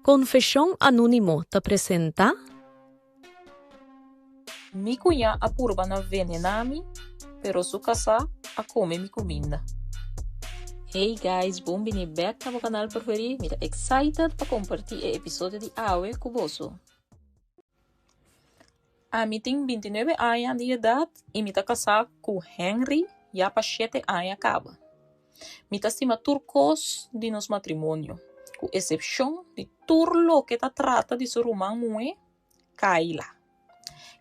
Confesión Anónimo te presenta Mi cunha apurba na venenami, pero su casa a come mi comida. Hey guys, bem-vindos back ao meu canal preferido. Me excited para compartilhar o episódio de Aue com você. Mi tenho 29 anos de idade e me casado com Henry já para 7 anos acaba. Me estima turcos de nosso matrimônio, com exceção de turlo que trata de sua irmã mulher, Kayla.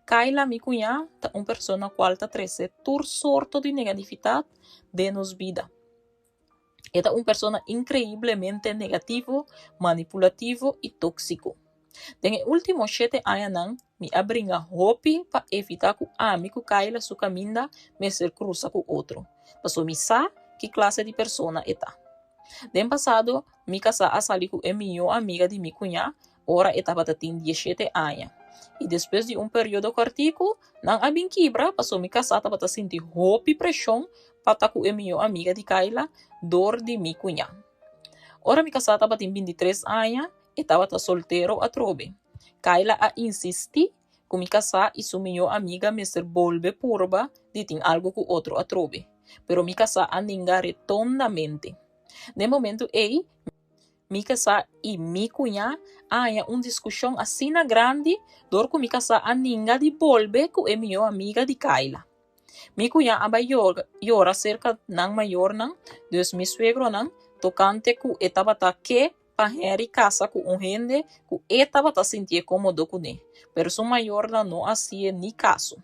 Kayla, mi cunha, é uma pessoa qual trece tur sorto de negatividade de nos vida. É uma pessoa incrivelmente negativo, manipulativo e tóxico. Nos últimos 7 anos, me abringa hopi para evitar que o amigo Kayla su caminha me ser cruza com outro. Passo me sa que classe de pessoa é. Den passado, me casa a salir com a minha amiga de mi cunha, ora estava tendo 17 anos. E depois de período cortico, não abin quebra, passou me casar para sentir hopi pressão para estar com a minha amiga de Kayla, dor de mi cunha. Ora me casar estava tem 23 anos e estava solteiro a trobe. Kayla a insisti com me casar e sua minha amiga me ser volve purba de ter algo com outro a trobe. Pero me casar a ninga retondamente. No momento ei, me casar e mi cunha há discussão assim na grande, dor com me casar a ninga de volve com a minha amiga de Kayla. Mi cunha aba llora cerca ng maior nang, Deus mi suegro nang, tocante ku etabata que pa Harry casa com gente ku etabata sentir cómodo com ne, pero su maior nang não hacía ni caso.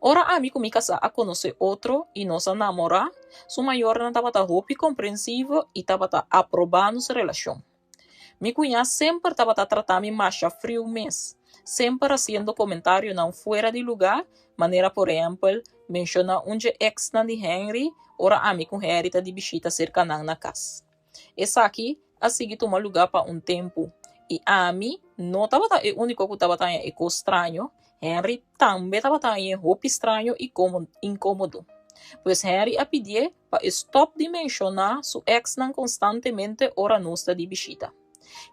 Ora amigo mi casa a conhecer outro e nos namorar, su maior nang tabata hopi compreensivo e tabata aprobando sua relação. Mi cunha sempre tabata tratando macha frio mês, sempre haciendo comentário não fora de lugar, maneira por exemplo, menciona ex de Henry, ora amigo Harry tá de bichita cerca na casa. Essa aqui, a seguir toma lugar para tempo. E a mim, não estava é o único que estava é estranho. Henry também estava roupa estranho e incômodo. Pois Henry a pedir para stop de mencionar seu ex não constantemente ora nossa de bichita.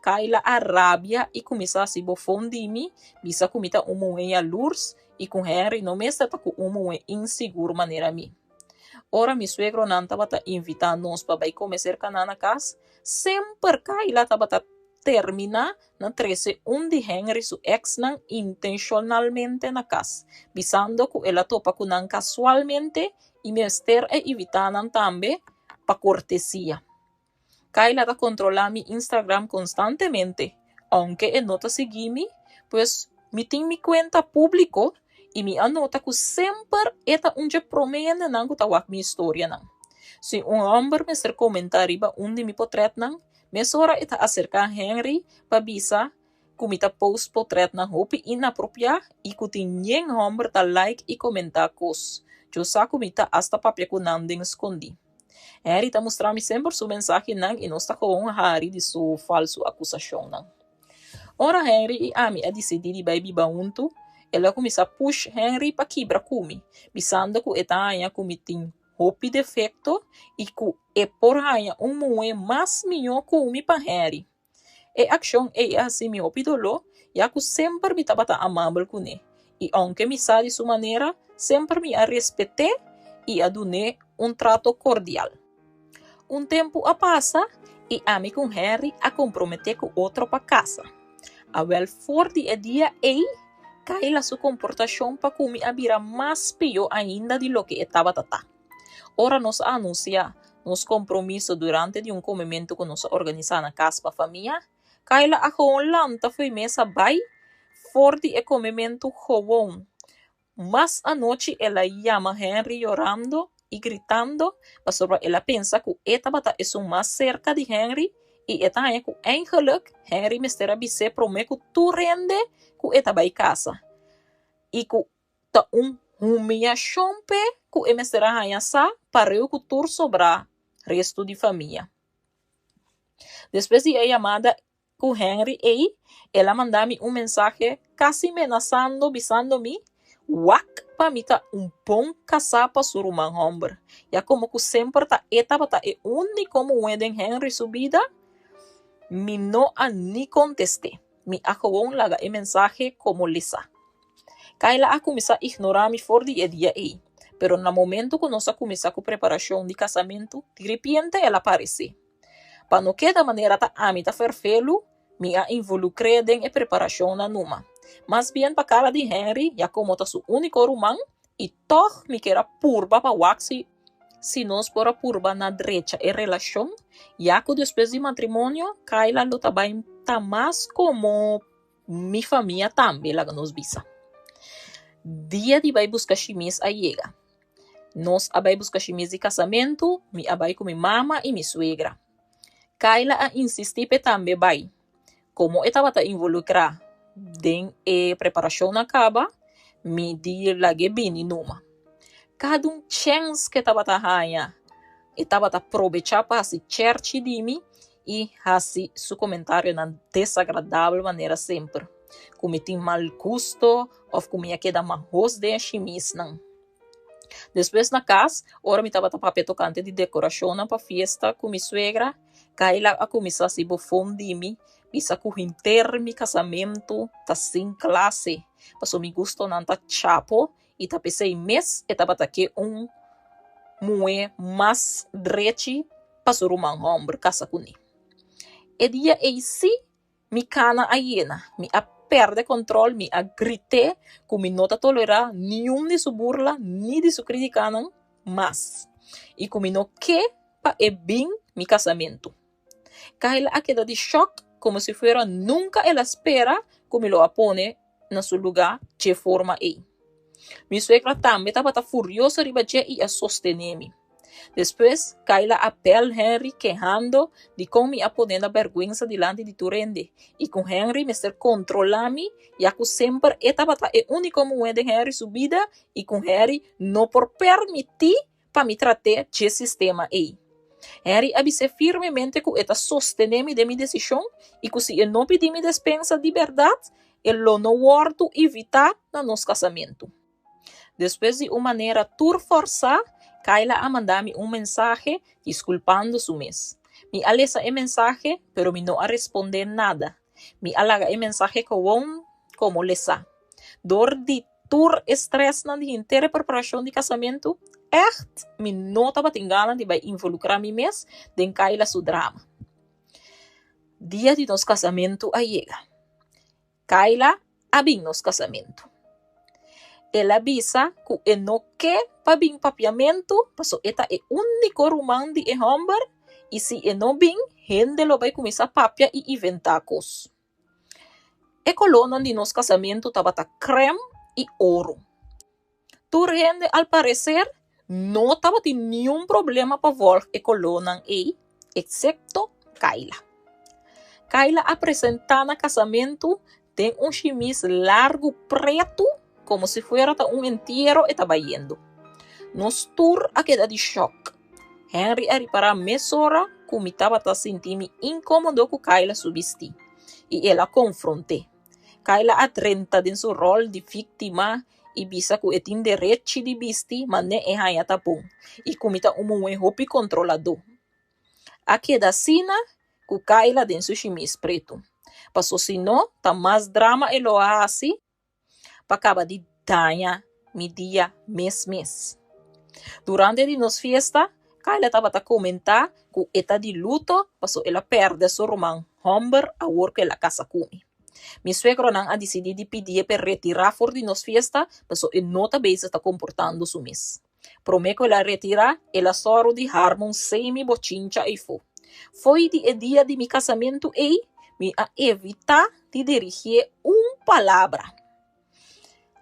Kayla a rabia e começa a se bofão de mim, bisa comita moeda lurs e com Henry não me está com moeda inseguro maneira a mim. Ora, mi suegro não estava invitando nos para começar na casa, sempre Kayla estava terminar na 13 de Henry su ex não intencionalmente na casa, visando que ela topa com não casualmente e me ester evitando também para cortesia. Kayla está controlando mi Instagram constantemente, aunque não está seguindo, pues me tem mi cuenta público e me anota que sempre eta promene nang kutawak mi história nang. Se homem me ser comentário ba onde mi portrait nang, me sora eta acerca Henry pa bisa kumita post portrait nang hopi inapropriado e kutinyen homem ta like e comentar cos. Eu sa kumita hasta papia ku nanding escondi. Henry ta mostrar-me sempre sua mensagem nang e nós ta com hari de sua falso acusação nang. Ora Henry e ami a decidir de baby baunto, ela começa a push Henry para quebrar kumi, bisando que etaia kumi tem hopi defecto e que é por raia moe mais melhor kumi para Henry. E ação é assim me hopi dolo, já que sempre me tabata amável com ele. E aunque me sabe de sua maneira, sempre me a respeitei e a dune trato cordial. Tempo a passa e a mim com Henry a comprometer com outro para casa. A wel for dia Kayla sua comportação para comer a vira mais pior ainda de lo que estava tata. Ora nos anuncia nos compromisso durante de comimento que nos organiza na casa para família. Kayla a lanta foi mesa vai for de comimento jovão. Mas a noite ela chama Henry chorando e gritando, mas sobre ela pensa que estava mais cerca de Henry e eta é que eigenlijk Henry me estera bise prome que tu rende que eta vai casa. E que ta humilhação pe que me estera hanhasa para eu que tur sobrar resto de família. Depois de a chamada com Henry ela mandou-me mensagem quase amenazando, bisando-me, wak pa mita pão casar para sua irmã homem. E como que sempre ta etapa ta único como Henry subida, mi no ni contesté. Mi akawon laga e mensaje como lisa. Kaila a começar a ignorar mi for dia aí. Pero no momento que nós começar com preparação de casamento, de repente ela aparece. Para não que da maneira ta ami ta ferfelo, me a involucre em preparação na numa. Mas bem para cara de Henry, já como ta su único rumang, e toch me quera purba para waxi, se nós pora purba na direita e relação, já que depois de matrimônio, Kaila lo também tá mais como mi família também lá nos bisa. Dia de vai buscar chimis a chega. Nós abai buscar chimis de casamento, mi abai com mi mama e mi suegra. Kaila a insistir pe também vai. Como estava a involucrar den preparação na caba, mi di lage bini numa. Cada chance que estava a ganhar, estava a aproveitar para se church de mim e fazer seu comentário na desagradável maneira sempre. Como tem mal custo, ou como ia quedar mais de chimis não. Depois na casa, ora me estava a papel tocante de decoração para festa com minha suegra, Kaila a começar a se bofom de mim, bisa com inter mi casamento, tá sem classe, passou me gosto não tá chapo, e tá pensei mês, e tava aqui moe mais dreche, passou uma homem casa com ele. E dia aí sim, mi cana a hiena, mi a perde controle, mi a grite, como não tá tolerar nenhum de sua burla, nem de sua crítica, não, mas, e como não quer pa e bem mi casamento. Kaila a queda de choque, como se fuera nunca ela espera, como lo apone na seu lugar, de forma aí. Mi suegra também estava furiosa riba e a sostener-me. Depois, Kaila apel Henry quejando de como me aponendo a vergonha diante de Turende. E com Henry me ser controlar-me, já que sempre estava o único moeda de Henry subida e com Henry não por permitir para me tratar de sistema aí. Henry avise firmemente que ele sostener-me de minha decisão e que se ele não pedir minha dispensa de verdade, ele não vai evitar no nosso casamento. Depois de uma maneira forçar, Kaila a mandar-me mensagem desculpando su mês. Me alesa o mensagem, pero me não a responder nada. Me alaga o mensagem como lesa. Door de estresse na inteira preparação de casamento, echt, me não estava tingana de vai involucrar me mês, den Kaila su drama. Dia de nosso casamento a chega. Kaila abin nosso casamento. Ela avisa que ele não quer para vir papiamento, porque esta é o único rumang de homem, e se ele não vem, gente lo vai começar a papia e inventar coisas. A coluna de nosso casamento estava creme e ouro. Tur gente, al parecer, não estava tendo nenhum problema para voltar a coluna aí, exceto Kaila. Kaila apresenta no casamento tem chimis largo preto, como se fuera entierro estaba yendo. Nos tur a quedar de choque. Henry a reparar mesora, como estaba sentindo incômodo com Kaila su vestir. E ela confronté. Kaila a 30 de seu rol de vítima e bisa que tem direito de vestir, mas não é raia tá bom. E como está roupa controlador. A queda sina, que Kaila den su chimis preto. Passou se não, tá mais drama e lo assim, para acabar de danhar mi dia mês. Durante a nossa festa, Kaila estava a comentar que ela de luto, passou ela perde seu romance homem a work ela casa com ele. Mi suegro não a decidido de pedir para retirar fora de nossa festa, passou ele não também está comportando su mês. Prometo ela retirar, ela só de harmon sem mi bochincha e foi de dia de mi casamento e me a evitar de dirigir palavra.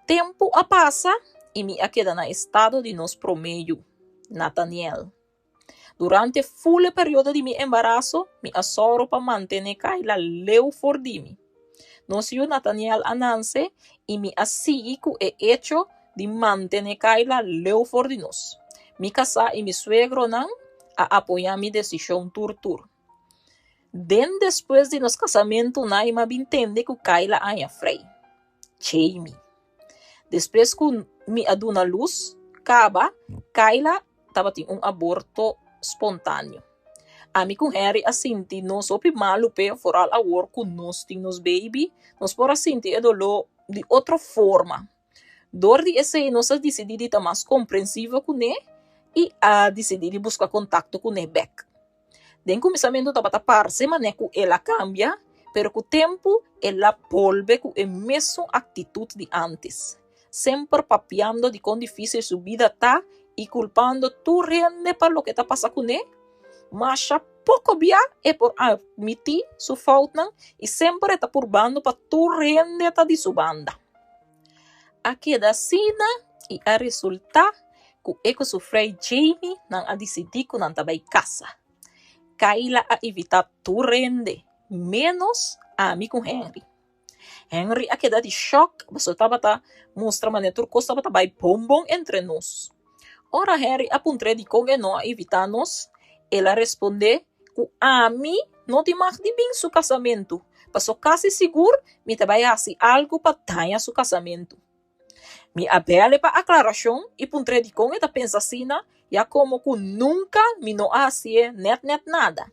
Tempo a passa e me a queda na estado de nos promedio, Nathaniel. Durante full período de mi embarazo, me asoro para mantener Kaila leu for de mim. Nos yu Nathaniel anance e me asigi que é hecho de mantener Kaila leu for de nós. Mi casa e mi suegro não a apoiar mi decisão tur. Den depois de nos casamento, Naima entende que Kaila aya frei. Jamie. Depois que me aduna luz, Kaila estava tendo aborto espontâneo. Ami com Harry asinti nos opi malu pe foral a war com nos ting nos baby, nos por asinti e dolo de outra forma. Dor de esse nós decidi estar mais compreensiva com ele e a decidi buscar contato com ele back. Den começamento estava a parse, mas ela cambia, pero com o tempo ela volve com a mesma atitude de antes. Sempre papiando de quão difícil sua vida tá e culpando tu rende para o que está passando com ele. Mas pouco bia é por admitir sua falta e sempre está purbando para tu rende tá de sua banda. Aqui da cena e a resultar que eu sofrei Jamie não a decidir que não estava em casa. Kayla a evitar tu rende, menos a mim com Henry. Henry a queda de choque, mas eu estava mostrando maneira turco estava vai bombom entre nós. Ora Henry apontou de como não a evitar nós, ela respondeu que a mim não te mais de bem seu casamento, mas eu quase seguro me vai fazer algo para ganhar seu casamento. Me abele para aclaração e pontre de como ela pensa assim, e como que nunca me não hacía net nada.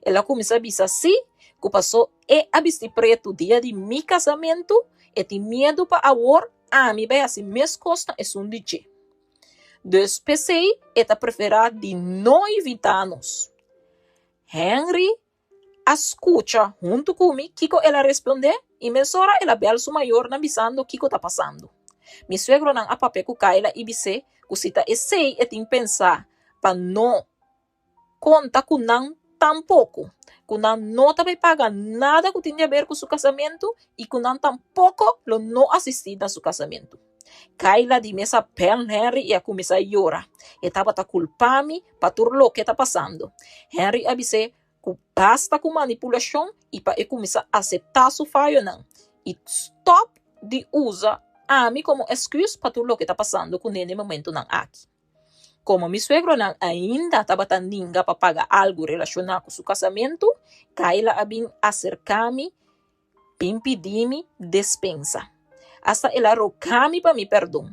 Ela começou a dizer assim, que passou e abisti preto dia de mi casamento, e tem medo para agora, me vai assim mes costa é um DJ. Então pensei, ela prefere de não evitar-nos. Henry escuta junto comigo, Kiko ela responde, e mesora ela bel su maior na bisando Kiko tá passando. Mi suegro nang apape ku Kayla ibise kusita esei eting pensar pa no conta ku nang tampoco. Ku nang no tabay paga nada ku tinha ver com su casamento e ku nang tampoco lo no assistir na su casamento. Kayla di mesa pel Henry e a começar a llorar. E tava ta culpami pa turlo que tá passando. Henry abise ku basta ku manipulação e pa e começar a aceitar su falho não. E stop de usa mim como excuse para tudo o que está passando com ele no momento não aqui. Como meu suegro não ainda estava tandinga para pagar algo relacionado com seu casamento, Kayla abin acercar-me, bem pedir-me dispensa. Hasta ela rogar-me para me perdão.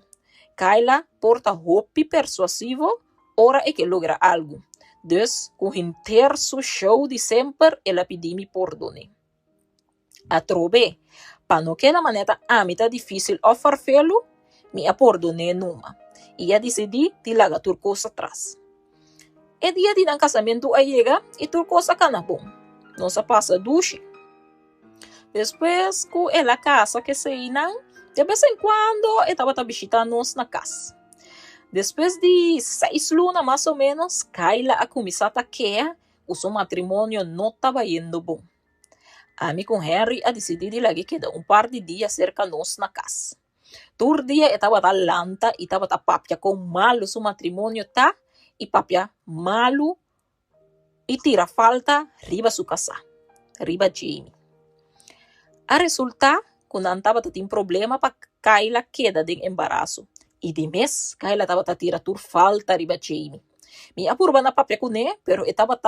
Kayla porta roupa persuasivo, ora é que logra algo. Dus, com inteiro seu show de sempre, ela pediu-me perdone. A trove, para não que na maneira mim tá difícil oferecê-lo, me apordonei numa. E eu decidi de largar turcosa atrás. E dia de casamento aí chega e turcosa cana bom. Nossa passa duche. Depois que ela casa que se inan, de vez em quando eu estava visitando nós na casa. Depois de 6 lunas mais ou menos, Kayla a começar a querer o seu matrimônio não estava indo bom. Mim com Henry a decidir de lagi queda par de dias cerca nós na casa. Todo dia estava lanta e estava papia com malo seu matrimônio tá e papia malo e tira falta riba sua casa, riba Jamie. A resulta quando andava tem problema para Kayla queda de embaraço e de mês Kayla estava tira tur falta riba Jamie. Me apurba na papia com ele, pero estava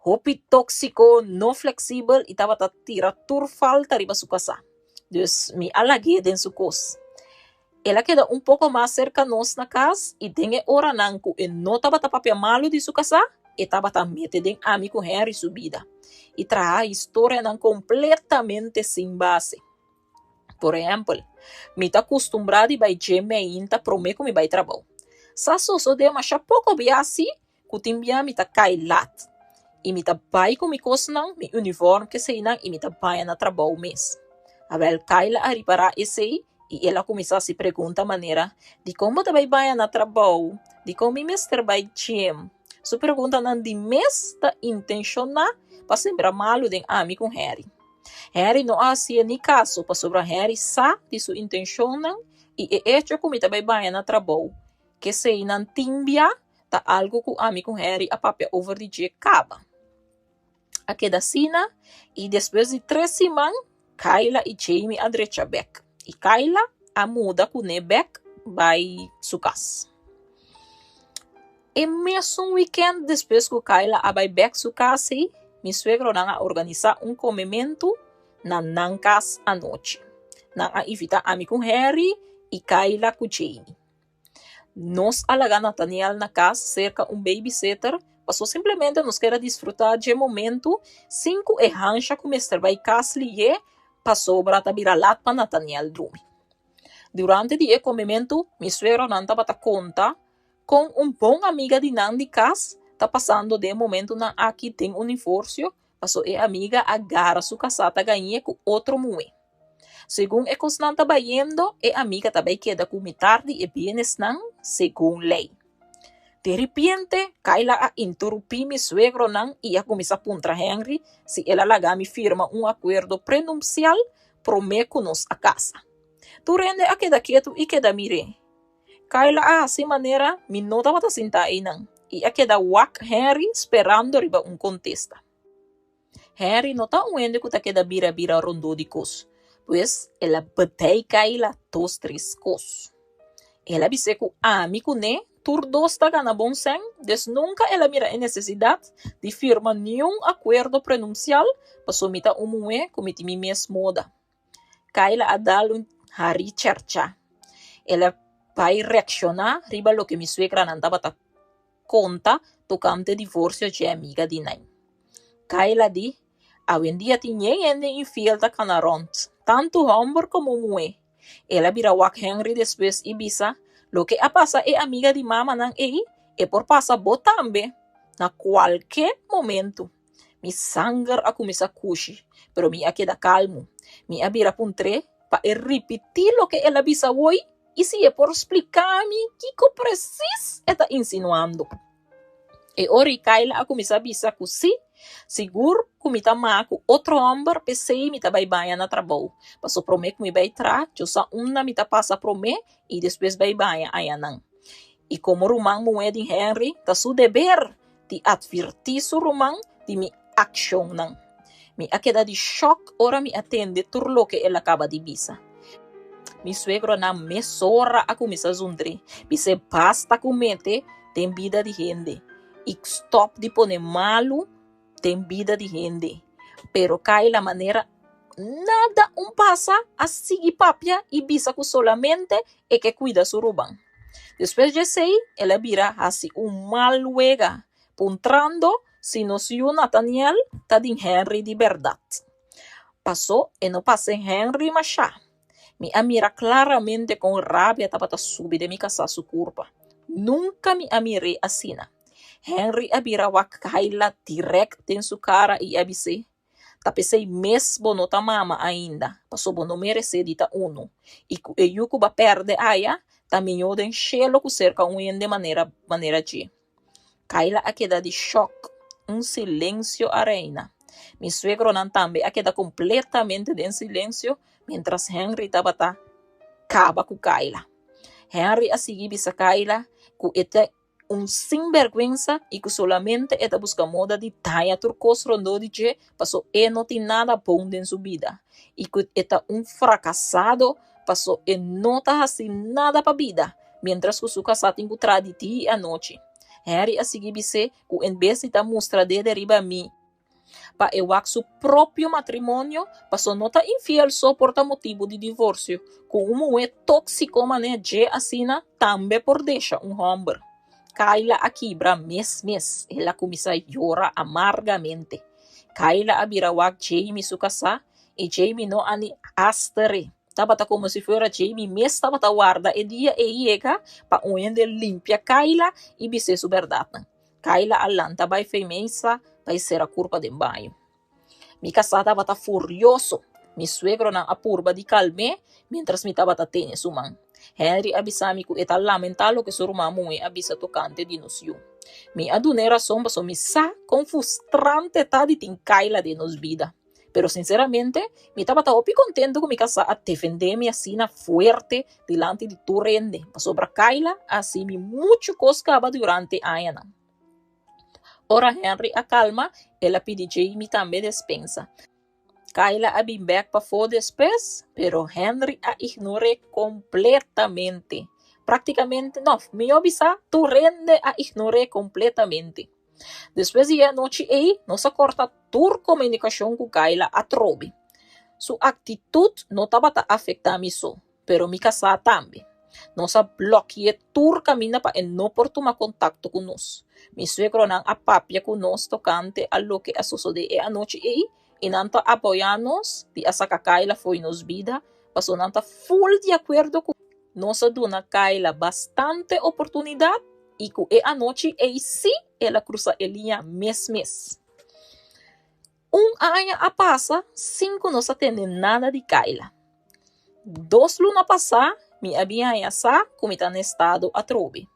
hopi tóxico, não flexível e estava a tirar tur falta riba sua casa. Dus me alaguei dentro sua casa. Ela queda pouco mais cerca nós na casa e tem hora nanco e não estava a papel malo de sua casa e estava a meter dentro amigo Henry subida. E traz a história não completamente sem base. Por exemplo, me está acostumbrado a ir ainda prometo me vai trabalhar. Sasso só de mas pouco biasi, que timbia me está cailat. E me vai com mi coisa não, mi uniforme que sei não, e me vai na trabalho mês. A bel Kayla a reparar esse e ela começa a se perguntar maneira de como também vai na trabalho, de como mi mestre vai gym. Su pergunta não de mês da intencionar para sembrar malo de amigo com Harry. Harry não hacía nem caso para sobre Harry sa de sua intenção e é hecho como também vai na trabalho, que sei não timbia tá algo com amigo com Harry a papel over de dia acaba. A queda cena e depois de 3 semanas, Kayla e Jamie a direita back. E Kayla a muda com ne back by sua casa. E mesmo weekend depois que Kayla a vai back sua casa, mi suegro a organizar comimento na casa à noite. A invitar amigo com Harry e Kayla com Jamie. Nós alagamos Nathaniel na casa cerca babysitter Paso simplesmente nos quer disfrutar de momento sem que a rancha começar a caslier passou para viralat para Nathaniel Drumi. Durante o comimento, mi suegro não estava conta com bom amiga de Nan de casa, está passando de momento na aqui tem divórcio, passou a amiga agarra sua casata ganha com outro mulher. Segundo a coisa não estava indo, a amiga também queda com tarde e bienes não, segundo lei. De repente, Kayla a interrompi mi suegro nan e a começar contra Henry se ela lagar me firma acordo prenupcial promete-nos a casa. Tu rende a queda quieto e queda mire. Kayla a assim maneira me não estava sentar aí não. E a queda wak Henry esperando riba contesta. Henry não está uende que ta queda bira rondo de cos. Pois ela batei Kayla dos três cos. Ela disse que amigo né dos está gana bom sen, des nunca ela mira a necessidade de firmar nenhum acordo prenupcial para somita mulher como mi mesmo moda. Kayla a dar hari chercha. Ela vai reaccionar riba lo que mi suegra não estava conta tocante divórcio de amiga de Nain. Kayla di, hoje em dia tinha ende infiel da canaront, tanto homem como mulher. Ela vira wak Henry depois Ibiza. Lo que a pasa é amiga de mama nan ei, e por passa bo tambe, na qualquer momento. Mi sangar a começar a cuxi, pero mi a queda calmo. Mi a vira puntre, pa repetir lo que ela bisa hoy, e se é por explicar-me que precis está insinuando. E ori Kayla a começar a bisa que si, seguro que mi tá com outro homem, pensei mi tá vai na trabalho. Passo promet que mi vai tra, eu só mi tá passa promet, e depois vai aí não. E como Roman moeda em Henry, tá su dever de advertir su Roman de mi action não. Mi a queda de choque, ora mi atende tudo lo que ela acaba de bisa. Mi suegro na mesora a começar a zundre, bise basta comete, tem vida de gente. E stop de poner malo, tem vida de gente. Pero cai la maneira, nada passa a seguir papia e bisa que solamente é que cuida su ruban. Depois de sei, ela vira assim mal luega, puntrando se no se o Nathaniel tá de Henry de verdade. Passou e não passei Henry machá. Me mira claramente com rabia tava subir de mi casa su curva. Nunca me amirei assim. Henry abira wak Kayla direct em sua cara e abise. Tapesei mesmo nota mama ainda. Passou bo não merece dita uno. E yuko ba perde aya, também eu den chelo que cerca de maneira de. Kayla a queda de choque. Silêncio a reina. Mi suegro não também a queda completamente de silêncio, mientras Henry estava caba com Kayla. Henry a seguir bisa Kayla, que este sinvergüenza e que solamente está buscando moda de talla turcos rondo de que passou e não tem nada bom em sua vida. E que está fracassado, passou e não está assim nada para a vida, mientras que sua casa tem que traditi a noite. Henry a seguir disse que em vez de mostrar de deriva a mim, para eu seu próprio matrimônio, passou nota infiel só por motivo de divórcio, com mulher tóxico mané de assina também por deixar homem. Kayla a quebra mes, ela começa a chorar amargamente. Kayla a vira wak Jamie su casa, e Jamie não ani astere. Tava como se fora Jamie mes tava guarda e dia e iega pa uende limpia Kayla e bise su verdade. Kayla alanta vai femensa vai ser a culpa de banho. Mi casa tava furioso. Mi suegro na apurba de calme, mientras mi tava tene su man. Henry abisami ku eta lamentalo que suru mamu e abisa tocante de nosio. Mi adunera somba so mi sa com frustrante tá de Kayla de nos vida. Pero sinceramente, mi tava opi contento com mi casa a defender mi asina fuerte delante de tu rende. Sobre Kayla, assim mi mucho coscaba durante años. Ora Henry a calma, ela pedi Jamie também despensa. Kayla a been back para for después, pero Henry a ignoré completamente. Prácticamente, no, mi obisa, tu rende a ignoré completamente. Depois de a noite aí, nossa corta tur comunicação com Kayla a trobe. Sua atitude não estava a afetar me só, pero mi casa também. Nossa bloqueia tur camina pa não por tomar contacto com nós. Mi suegro não apapia com nós tocante a lo que a sucede a noite e não tá apoiando-nos de essa Kaila foi nos vida, passo não tá full de acordo com nossa dona Kaila bastante oportunidade e que a noite sim ela cruza a linha mês. Ano a passa, 5 não tem nada de Kaila. 2 lunas passar, mi había sa kumita no estado a trobe.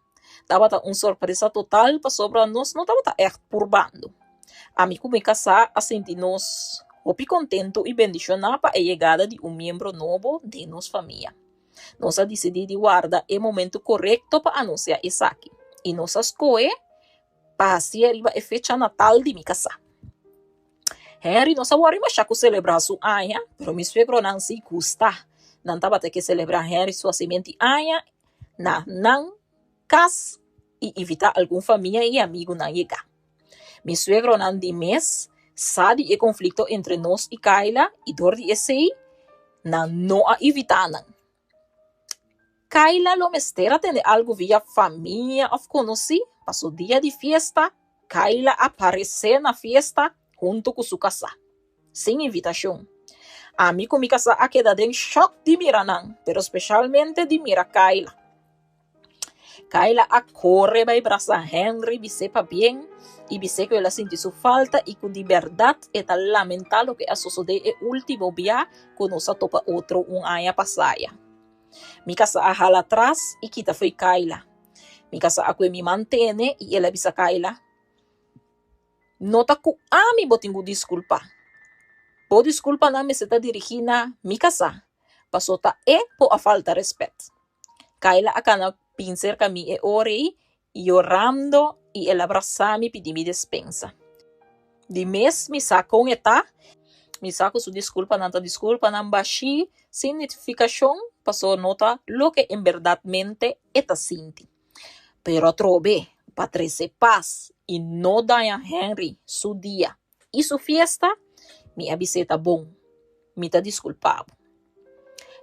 Tava surpresa total para sobra nós não tava echt purbando. A mim kumika sa a sentir nós hopi contento e bendicionar para a chegada de membro novo de nossa família. Nós decidi de guardar o momento correto para anunciar isso aqui. E nós escolhe para se arriba a fecha natal de mi casa. Harry não sabe mais que celebrar sua anha, pero mi suegro não se custa. Não estava ter que celebrar Harry sua semente anha, não cas e evitar alguma família e amigo não chegar. Mi suegro não de mês sabe o conflito entre nós e Kaila e dor de esse não a evitar não. Kaila lo mestera tem algo via família of conheci, passou dia de festa, Kaila aparece na festa junto com sua casa, sem invitação. A mim comigo a quedar em choque de mirar, pero especialmente de mirar Kaila. Kaila a corre vai abraçar Henry, dice pa bem, e dice que ela sente sua falta e que de verdade é lamentar o que a sucedeu o último dia quando nós topa outro ano passado. Mi casa a hala atrás e kita foi Kaila. Mi casa a me mantene e ela bisa Kaila. Nota que a mi botingo desculpa. Po desculpa na me se está dirigindo mi casa. Passou ta po a falta respeto. Kaila acana pincer kami e orei, llorando e ela abraçami pedi mi despensa. De mês mi saco mi saco su desculpa não baixi, sem notificação, passou nota lo que em verdade está sinti. Pero trove, para trazer paz e não daña Henry, su dia e su fiesta, mi aviseta bom, mi ta desculpado.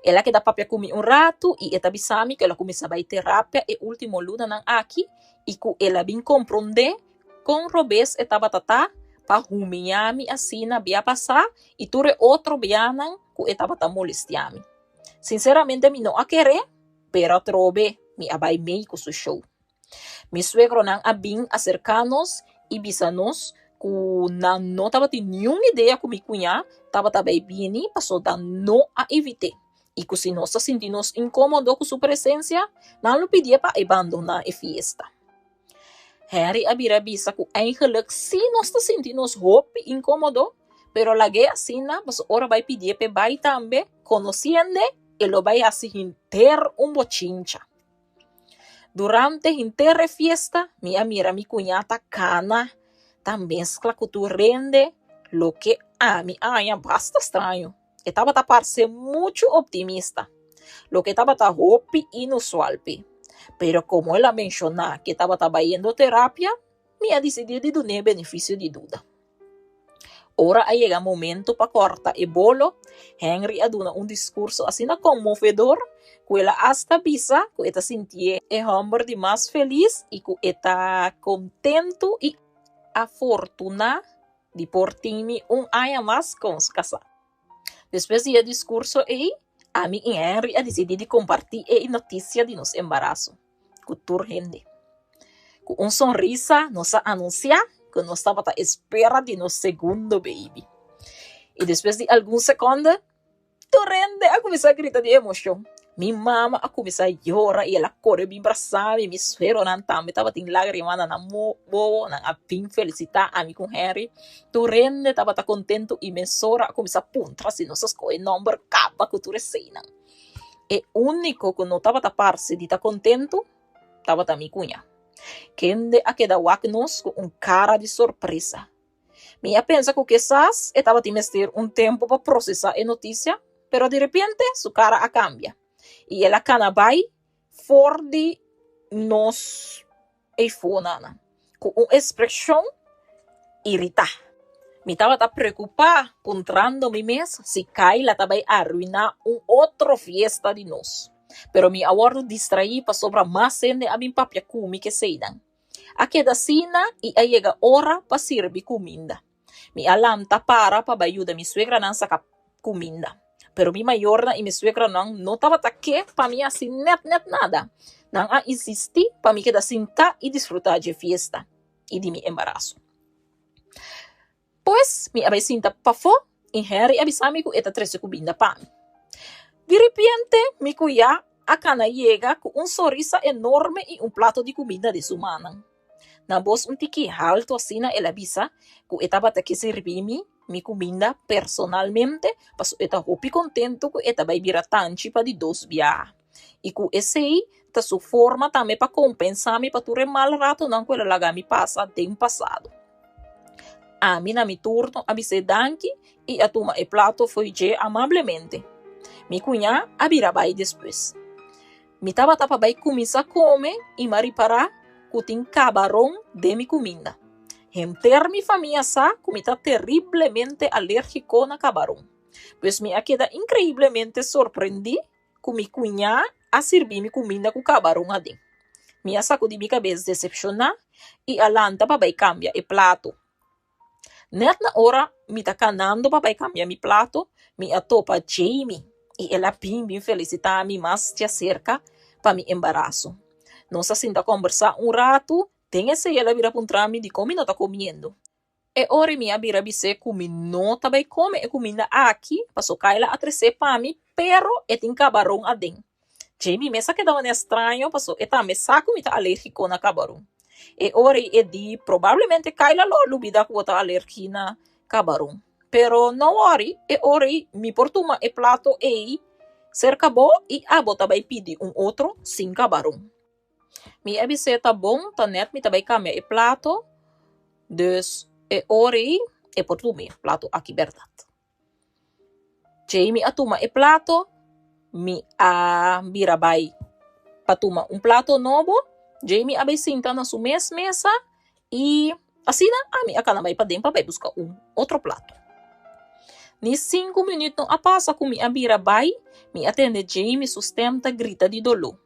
Ela que dá papia comigo rato e eta bisami que ela começava a terapia e último luna nan aqui e que ela bem compreender com robes eta batata para rumiami assim na via passar e ture outro bianan que eta bata molestiami. Sinceramente mi não a querer, pero trobe mi abai mei com su show. Mi suegro nan abin acercanos e bisanos que não tava tendo nenhuma ideia com mi cunha, tava bem bini, passou da não a evite. E que se nós sentimos incômodos com sua presença, não lhe pedia para abandonar a festa. Harry abira bisa que eigenlijk se nós sentimos roupa incômodo, pero la guia assim, mas ora vai pedir para vai também, conhecendo, ele vai assim ter bochincha. Durante a festa, minha mira mi cunhata cana, também mezcla que tu rende, lo que a mim basta estranho. Estava a parecer muito optimista, lo que estava a hopi inusual. Pero como ela mencionou que estava trabalhando terapia, me decidiu de dar benefício de dúvida. Ora chega o momento para cortar o bolo, Henry aduna discurso assim comovedor, que ela hasta bisa que ela sentia o homem de mais feliz e que está contento e afortunado de por time ano mais com os casados. Depois do discurso, a mim e Henry decidiu compartilhar a notícia de nosso embaraço com toda a gente. Com sorrisa, nos anunciar que nós estávamos à espera de nosso segundo baby. E depois de alguns segundos, toda a gente começou a gritar de emoção. Minha mama começou a chorar e ela correu me abraçar e me esferou também. Estava tendo lágrimas na boa, na pin felicitar a mim com Harry. Toda a gente estava contente e me sora começou a puntar se nossas coisas não capa que tu recena. E o único que não estava a parte de estar contente estava a minha cunha. Quem a queda nos com cara de surpresa. Minha pensa que quizás estava a ter tempo para processar a notícia, pero de repente sua cara a cambia. E ela canabai for de nos iPhone com uma expressão irritada. Me estava preocupada, encontrando-me mesmo se Kayla estava a arruinar outra festa de nós. Pero mi awardo distraí pa sobra mas sende abing papya kumi que seidan. Akeda sina e aí chega hora pa sirvi comida. Mi alam ta para pa bayuda mi suegra nang saka comida. Pero mi mayor na e mi suegra nang no tava taque pa mi assim net nada. Nang a insisti pa mi queda sinta e disfrutar de fiesta e de mi embarazo. Pues mi abay sinta pa fo, e Henry abisami ku eta 13 comida pa mi. De repente, mi cuya a cana llega com sorriso enorme e plato de comida de sumana. Na voz tiki alto assim na ela avisa que etaba que servimi mi comida personalmente, paso eta hopi contento que eta vai virar tanchi pa de 2 via. E que esse ta su forma também pa compensar mi pa ture mal rato não que ela laga mi passa tem passado. A mi na mi turno avise danki e a tuma e plato foi je amablemente. Mi cunha abira bai depois. Mi tava bai começar a comer e maripara cutin cabarão de mi comida. Enter mi família sa comida terriblemente alérgico na cabarão. Pues mi queda increíblemente sorprendi com mi cunha a servir mi comida com cabarão adem. Mi saco de mi cabeça decepcionar e alanta bai cambia e plato. Net na hora mi ta canando bai cambia mi plato, mi atopa Jamie. E ela bem felicitar-me mais de acerca para mi embaraço. Nós assim da conversar rato, tem esse ela vira para de como não tá comendo. E ora minha vira bise comi não tá bem come e comida aqui, passou caila a trece para mim, pero e tem cabarão adem. Jamie me saque da uma estranho, passou e tá me saco me tá alérgico na cabarão. E ora e di provavelmente caila lo lubida com tá alérgica na cabarão. Pero não worry, e ori mi portuma e plato e cerca bo e abo tabay pidi outro sem cabarão. Mi abise tá bom, tá net mi tabay cambia e plato, dus e ori e portumi plato aqui verdade. Jamie atuma e plato, mi a birabay patuma plato novo, Jamie abay sinta na su mesa e assim a mi akanabay pa din pa bay buscar outro plato. Ni 5 minutos a passa com minha birabai, me atende Jamie sustenta grita de dolor.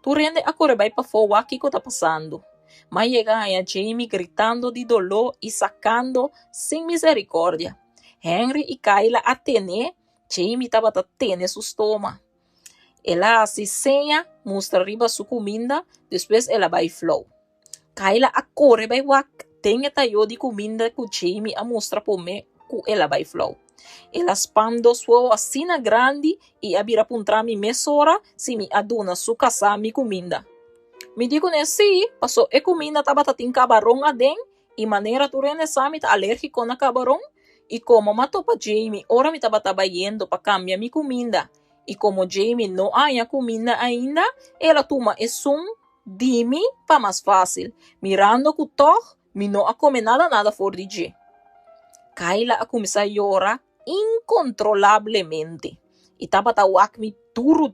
Tu rende a correr para fora que está passando. Mas chega a Jamie gritando de dolor e sacando sem misericórdia. Henry e Kayla atene, Jamie estava atene su estômago. Ela se senha, mostra riba su comida, depois ela vai flow. Kayla a correr vai wak, tem tayo de comida que Jamie a mostra por me que ela vai flow. Ela spando sua assina grande e abira puntra mi mesora se mi aduna su casa mi comida. Me digo nesse, passou e comida taba tatin cabarão adem e maneira tu renesa mi ta alérgico na cabarão e como matou pa Jamie, ora mi taba yendo pa cambia mi comida e como Jamie não há comida ainda, ela toma e sum de mi pa mais fácil, mirando que toch mi não a come nada for de je. Kayla a começar a chorar incontrolablemente. E tava tawak mi turu.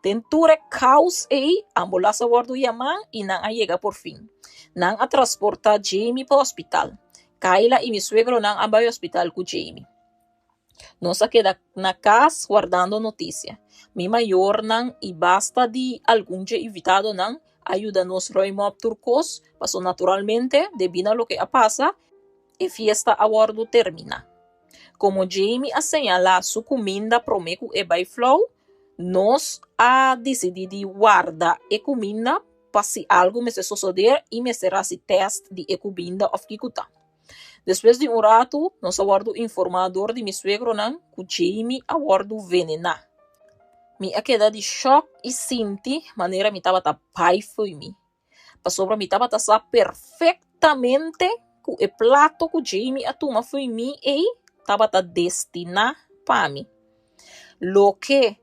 Tenture caos e ambulância guardo yaman e não a chega por fim. Não a transportar Jamie para o hospital. Kayla e mi suegro não a vai ao hospital com Jamie. Nós queda na casa guardando notícia. Mi maior não e basta de algum dia invitado não ajuda nos roimop turcos, passou naturalmente devido a lo que a passa e fiesta a guardo termina. Como Jamie a señalar su comida promeco e by flow, nós a decidido guardar e comida para se algo me se suceder e me será se teste de comida of kikuta. Depois de rato, nós aguardo informador de mi suegro não, que Jamie aguardo venena. Mi a queda de choque e sinti maneira mi tava pai foi mi. Passou para mi tava sa perfeitamente que o plato que Jamie a toma foi mi e tava destinado para mim. Lo que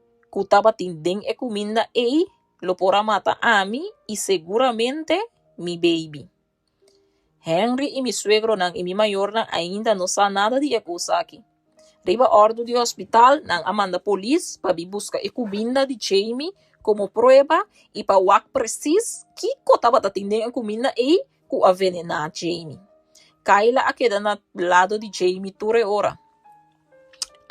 tava tindem e comida e lo porá mata a mim e seguramente mi baby. Henry e mi suegro e mi mayor ainda não sabe nada de coisa aqui. Riba ordo de hospital nang amanda polis para buscar e comida de Jamie como prova e para wak precis que tava tindem e comida e que avenena Jamie. Kayla a queda na lado de Jamie ture ora.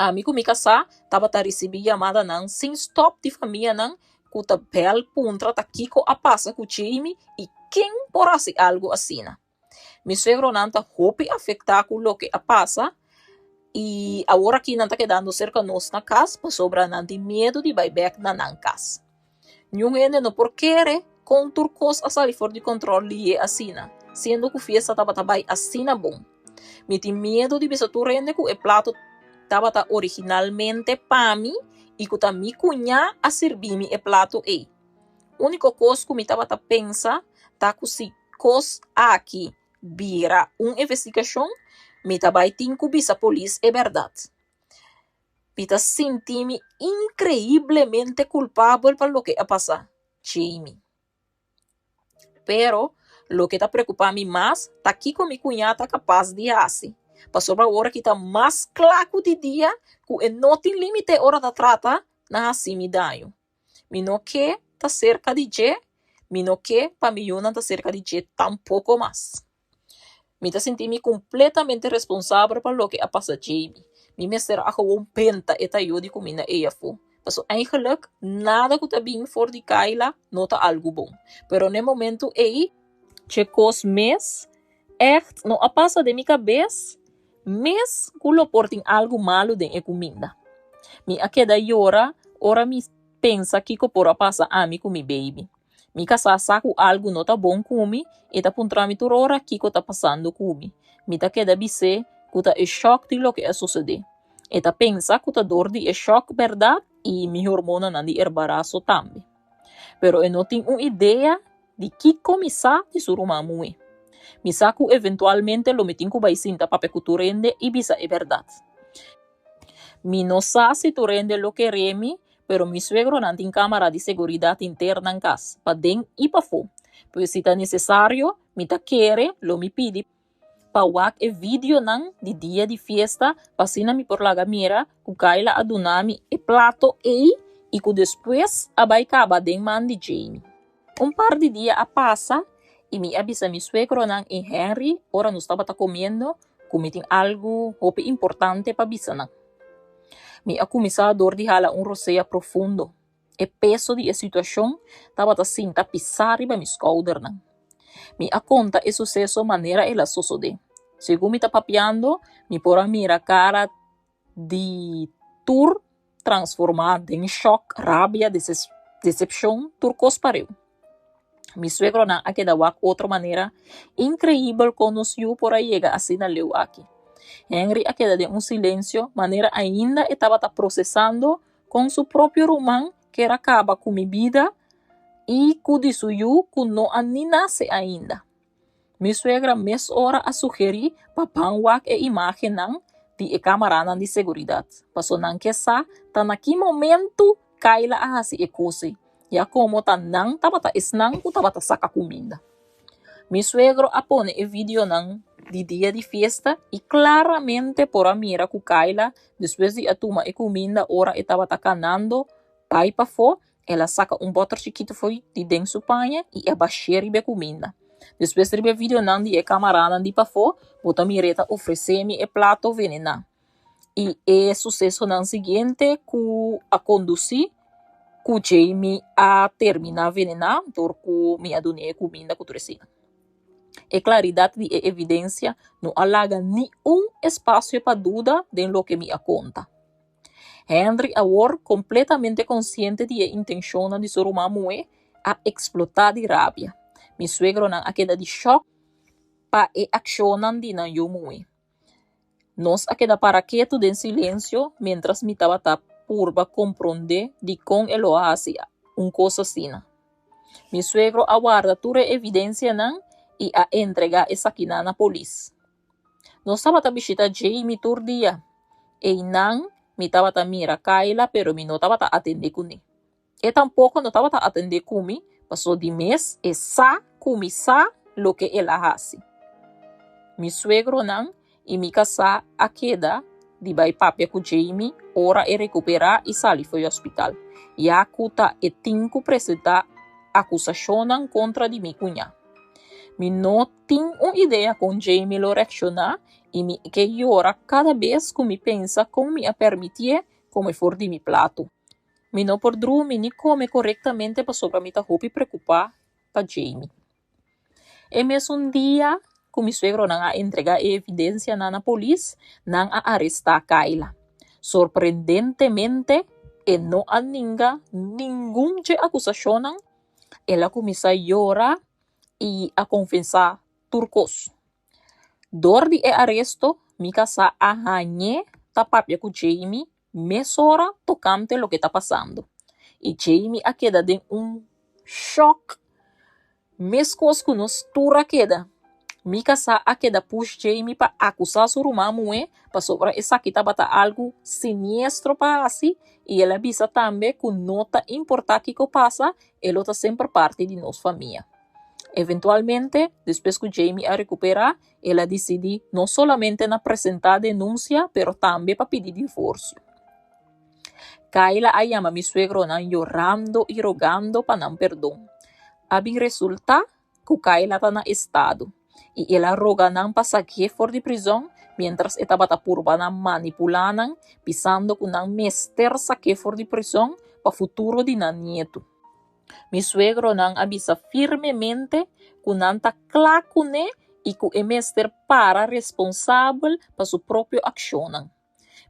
Ami ku mi kasa, taba ta recebi llamada nang sin stop di família nang kuta bel puntra ta kiko a passa ku Jamie e quem porasi algo assina. Mi suegro nanta hopi afectar ku lo que a passa e agora que nanta quedando cerca nos na casa, pa sobra nanti medo de back na nan casa. Nhung ene no por querer com turcos a salir fora de controle e assina, sendo que fiesta taba tabai assina bom. Mi tem medo de bisa tu rende ku e plato taba ta originalmente pa mi e ku ta mi cunha a servir mi e plato e. Único coisa que mi taba ta pensa ta ku si cos aqui vira investigação, mi tabai tinku bisa polis é verdade. Mi ta senti-me increíblemente culpável por lo que a passar, Jamie. Pero lo que tá preocupando mais tá que com mi cunhada capaz de fazer. Passou a hora que tá mais claro de dia que não tem limite hora da trata na assim me danho. Mi não quer tá cerca de je, mi não quer para mi tá cerca de je tampouco mais. Mi tá senti-me completamente responsável por lo que a passa Jamie. Mi me será gewoon penta eta eu de comida ella fo. Paso eigenlijk nada que tá bem for de Kayla nota algo bom. Pero no momento aí, checos mes, echt não a passa de mi cabeça, mes culo portem algo malo de comida. Mi a queda ora mi pensa que ko por a passa a mi com mi baby. Mi casa saco algo nota bom comi, e tá puntra mi turora que ko tá passando comi. Mi tá queda bise, kuta é choque de lo que é suceder. E tá pensa kuta dor de é choque verdade e mi hormona não de embaraço também. Pero eu não tenho uma ideia de que começar de surumamui. Mi saco eventualmente lo metin ku vai sinta pape kuturende e bisa é verdade. Mi não sa se turende lo que remi, pero mi suegro não tem câmara de seguridade interna em casa, pa den e pa fo. Pois se tá necessário, mi tá quere, lo mi pidi, pa wak e vídeo nang di dia di fiesta, pasina mi por la gamira, ku Kayla adunami e plato e ku después abay kaba den man di Jamie. Par de dia a passa, e mi avisa mi suegro nang e Henry, ora nos estaba ta comiendo, kumiting algo hope importante pa bisa nang. Mi a começador de hala roceia profundo. E peso de a situação tava ta sinta pisar riba mi schouder nang. Mi a conta e sucesso maneira ela sucede. Segundo mi tá papiando, mi pora mira cara de tur transformada em choque, rabia, decepção, turcos pareu. Mi suegro na aqui da wak outra maneira incrível conheceu por aí chega assim na leu aqui. Henry aqui de silêncio, maneira ainda estava tá processando com seu próprio romã que era acaba com minha vida e com disuyu que não nasce ainda. Mi suegra mes hora a sugerir papang wak e imagem nang de câmara de seguridade. Passou nang que sa tá naquele momento Kayla a hasi e coisa. Ya como tá nang tava tá esnang ku tava tá saca comida. Mi suegro apone e vídeo nang de dia de festa e claramente por a mira ku Kayla depois de atuma e comida ora e tava tá canando pai pa fo, ela saca botar chiquito foi de dentro su panha e abaixar ribe comida. Depois de ribe vídeo nang de e camarada de pa fo, bota mireta oferecer-me e plato venena. E é sucesso nang seguinte ku a conduzir ku Jamie a terminar venena, porque me adunei comida ku tresina. E claridade de evidência não alaga nenhum espaço para dúvida de lo que me conta. Henry agora completamente consciente de a intenção de sua irmã a explotar de rabia. Mi suegro não a queda de choque para a ação de não eu mue. Nós a queda para quieto de silêncio, mientras me estava purba compreender de com ele hace coisa assim. Mi suegro aguarda toda a evidência não e a entregar essa aqui na polícia. Nós estava a visitar Jamie todo dia. E não me estava a mirar Kayla, pero me não estava a atender com ele. E tampouco não estava a atender comigo, passou de mês e sa começar lo que ela hace. Mi suegro não e mi casa a queda de vai papia com Jamie, ora e recuperar e sair foi ao hospital. E a cuta e tinco apresentar acusação contra de mi cunha. Mi no tengo una idea con Jamie lo reacciona y mi que llora cada vez que mi pensa con mi a permitir come fuori di mi plato. Mi no podrú mi ni come correctamente pa sopra mi ta hopi preocupar pa Jamie. E mes un dia que mi suegro nang a entregar evidencia na polis, nang a arrestar Kayla. Sorprendentemente, no aninga ningún de acusación. Ela comienza a llorar y a confesar turcos. Dor de arresto, mi casa ahañe tapapia con Jamie, mesora tocante lo que está pasando. Y Jamie a queda de un shock. Mescos que nos tura queda. Mi casa a queda push Jamie pa acusar su rumamue pa sobra esa que bata algo siniestro pa así. Y ela avisa también que nota importante que pasa, ela está sempre parte de nos familia. Eventualmente, después que Jamie a recuperar, ela decide no solamente na presentar denuncia, pero también para pedir divorcio. Kayla a llama a mi suegro na llorando y rogando para nan perdón. Abin resulta que Kayla está na estado y ela roga nan para saque for de prisão, mientras estaba purba nan manipulanan, pisando que nan mester saque for de prisão para futuro de nan nieto. Mi suegro nan avisa firmemente que nan ta clacune y que el mester para responsable para su propio acción.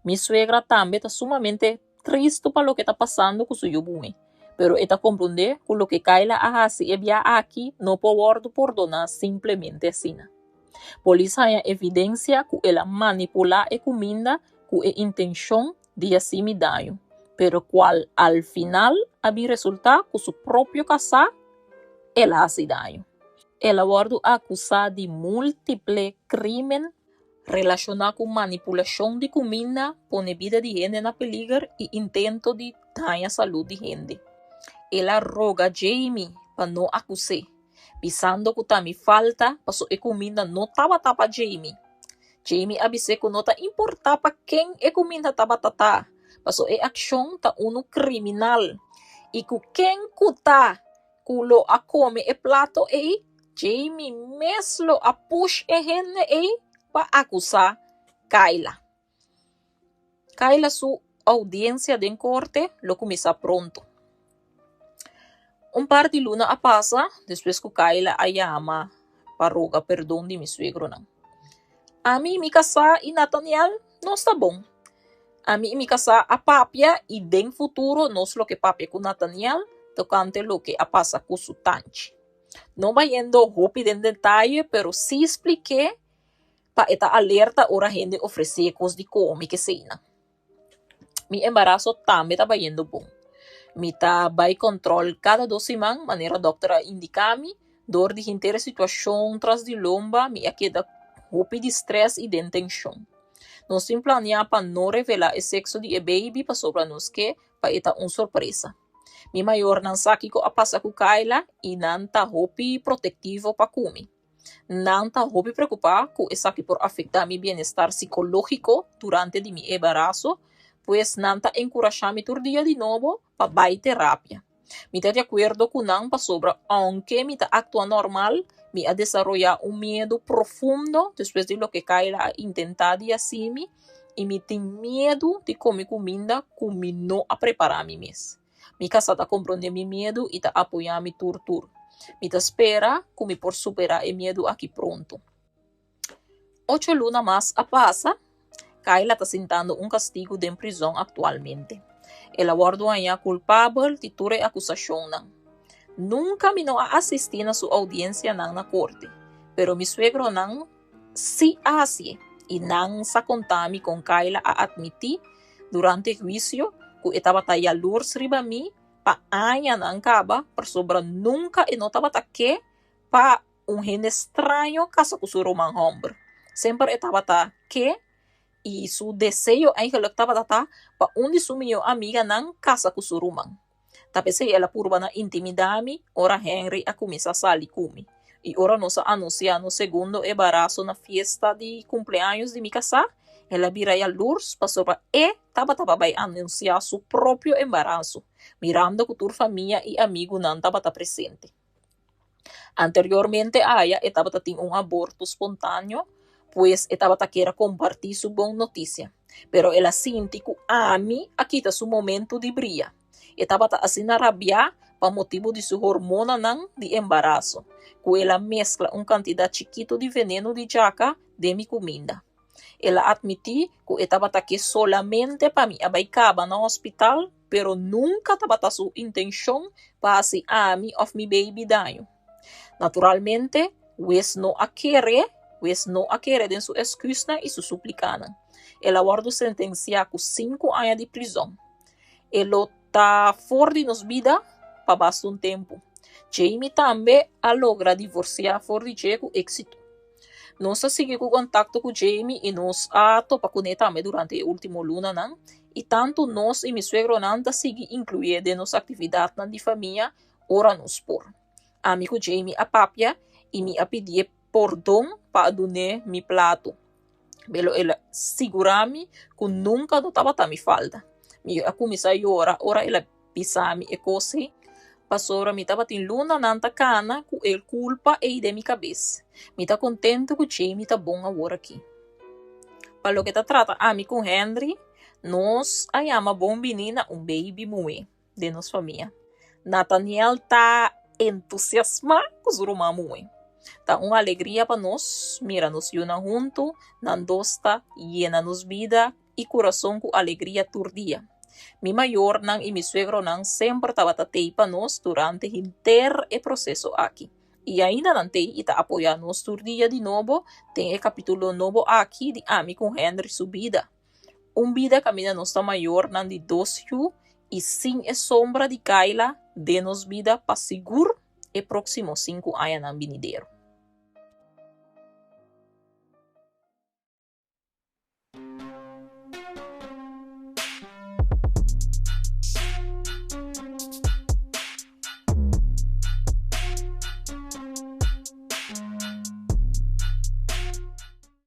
Mi suegra también está sumamente triste para lo que está pasando con su yobue, pero está comprende que lo que Kayla hace aquí no puedo perdonar simplemente así. Policía hay evidencia que ella manipula la comida con la intención de hacer daño, pero cual al final había resultado que su propio casa ela hace daño. El abordo acusado de múltiples crímenes relacionados con manipulación de comida, pone vida de gente en peligro y intento de dañar salud de gente. Ela roga a Jamie para no acusar, pensando que también falta para su comida no estaba para Jamie. Jamie avise que no está importa para quién comida estaba tata, para su acción está uno criminal y que quien está que lo a come el plato Jamie mesmo a push gente para acusar Kayla. Kayla su audiencia de corte lo comienza pronto. Un par de luna a pasa después que Kayla a llama para rogar perdón de mi suegro. A mí mi casa y Nathaniel no está bon. A mí mi casa a papia y den futuro no es lo que papia con Nathaniel tocante lo que a pasa con su tanche. No va yendo hopi en detalle, pero sí expliqué para esta alerta ahora gente ofrece cosas de comer que cena. Mi embarazo también está yendo bon. Mi está by control cada 2 semanas, manera doctora indicami, dor de inteira situação tras de lomba, mi queda hopi de estresse e de tensão. Nós sim planear para não revelar o sexo de baby para sobra nos que para esta uma surpresa. Mi maior não sabe que a passa com Kayla e não tá hopi protetivo para comer. Não tá hopi preocupar com essa que por afetar mi bem-estar psicológico durante de mi embarazo, pues não tá encorajar mi tur dia de novo para vai terapia. Mi está de acuerdo con nan para sobra, aunque mi está actúa normal, mi ha desarrollado un miedo profundo después de lo que Kayla ha intentado de hacerme, y mi tiene miedo de comer comida que mi no a preparar a mi mes. Mi casa está comprende mi miedo y está apoyando mi tur. Mi está espera que mi por superar el miedo aquí pronto. 8 lunas más a pasa, Kayla está sentando un castigo de prisión actualmente. El abordo é culpável de toda acusação. Nunca me não assisti na sua audiência na corte, pero mi suegro não se hace e não se contame com Kayla a admitir durante o juízo que estava a lurs riba mi pa anya não acaba por sobra nunca e não estava que pa gente estranho casa com seu romano hombre. Sempre estava que e su desejo eigenlijk estava para onde su minha amiga não casa com su rumang. Tapese ela purba na intimidade, ora Henry a começar a sair comigo. E ora nós anunciando segundo embarazo na fiesta de cumpleaños de mi casa, ela vira a luz para sobre tava vai anunciar su próprio embarazo, mirando que tur família e amigo não estava presente. Anteriormente a ella estaba teniendo un aborto espontáneo, pues estaba querer compartir su buena noticia. Pero ela sinti que a mí aquí está su momento de brillar. Estaba haciendo rabia por motivo de su hormona de embarazo, que ela mezcla una cantidad chiquito de veneno de jaca de mi comida. Ela admití que estaba aquí solamente para mí abaicaba no hospital, pero nunca estaba su intención para hacer a mí o mi baby daño. Naturalmente, wes no a querer de su excusa y su suplicana. Ela guardó sentencia con 5 años de prisión. Ela está fora de nos vida para bastante tempo. Jamie também a logra divorciar fora de Diego éxito. Nós seguimos com contato com Jamie e nós a topa com ele também durante a última luna, não? E tanto nós e meu suegro não seguimos incluir de nossa atividade de família, ora nos por. Amigo Jamie a papia e me a pedir perdão para donar mi prato. Belo ela segura-me que nunca não estava me falta. Me a começar a ora ela pisa-me e coisa. Pastora me estava tem luna nanta cana com el culpa e de mi cabeça. Me tá contento que Jamie tá bom agora aqui. Para lo que tá trata a mim com Henry, nós a chama bom menina baby mue de nossa família. Nathaniel tá entusiasmado com o irmão mue. Tá uma alegria para nós, mira nos una junto, nandosta, llena nos vida e coração com alegria todo dia. Mi maior e mi suegro sempre estava tatei para nós durante o inteiro processo aqui. E ainda não tem e tá apoiando nós todo dia de novo, tem o capítulo novo aqui de Ami com Henry subida. Vida caminha nossa maior de 2 anos e sem a sombra de Kaila de nos vida para seguro e próximo 5 anos venideiro.